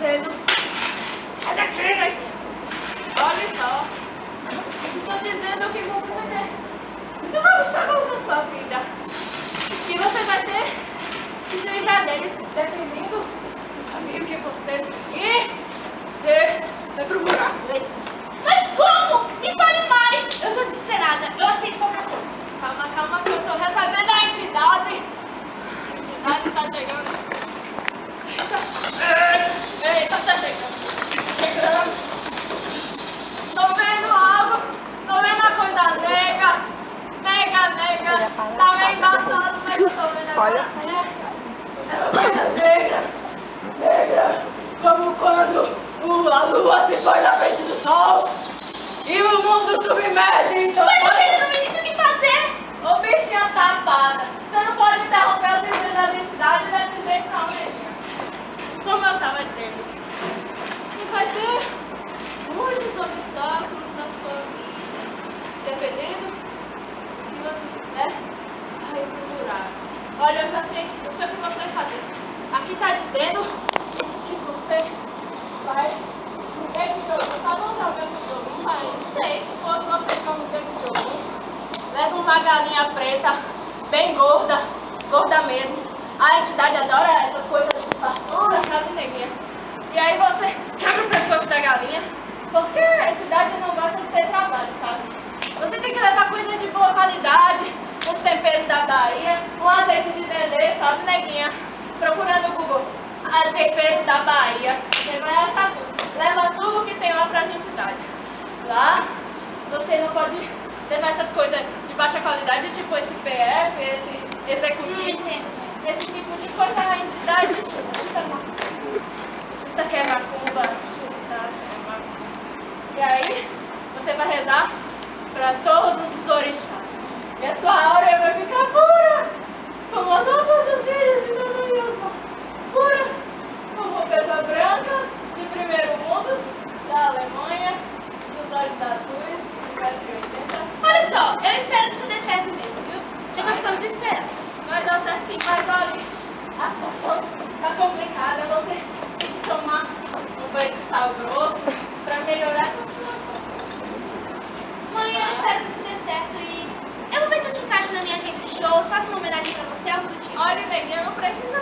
dizendo... Sai daqui, neguinha. Olha só. Vocês estão dizendo que você vai ter muitos obstáculos na sua vida. Que você vai ter que se livrar deles dependendo do caminho que você seguir. Você vai pro buraco, né? Mas como? Me fale mais! Eu tô desesperada, eu aceito qualquer coisa. Calma, calma, que eu tô recebendo a entidade. A entidade tá chegando. Eita, tá chegando. Tô vendo algo. Tô vendo a coisa nega. Nega. Tá meio embaçado, mas eu tô vendo a coisa nega. É uma coisa negra. Como quando a lua se põe na frente do sol. E o mundo submerge, então... Mas você não me disse o que fazer! Ô bichinha tapada, você não pode interromper o desejo da identidade desse jeito não, neguinha. Como eu tava dizendo, você vai ter muitos obstáculos na sua vida. Dependendo do que você quiser, vai procurar. Olha, eu sei o que você vai fazer. Aqui tá dizendo que você vai no game jogo. Tá bom já o game jogo? Não vai? Não sei. Se fosse você que no game jogo, leva uma galinha preta, bem gorda mesmo. A entidade adora essas coisas de fartura, sabe, neguinha? E aí você quebra o pescoço da galinha, porque a entidade não gosta de ter trabalho, sabe? Você tem que levar coisas de boa qualidade, os temperos da Bahia, um azeite de dendê, sabe, neguinha? Procura no Google, tempero da Bahia, você vai achar tudo. Leva tudo que tem lá para as entidades. Lá, você não pode levar essas coisas de baixa qualidade, tipo esse PF, esse executivo, esse tipo de coisa. A entidade chuta que é macumba, chuta que é macumba. E aí, você vai rezar para todos os orixás. E a sua aura vai ficar pura, como as roupas dos filhos de Dona Ilma. Pura, como uma pessoa branca, de primeiro mundo, da Alemanha, dos olhos azuis, de 1,80 m. Olha só, eu espero que isso dê certo mesmo, viu? Já tô ficando desesperada. Vai dar certo sim, mas olha, a situação tá complicada. Você tem que tomar um banho de sal grosso pra melhorar essa situação. Mãe, eu espero que isso dê certo e eu vou ver se eu te encaixo na minha agência de shows, faço uma homenagem pra você, algo do tipo. Olha, neguinha, não precisa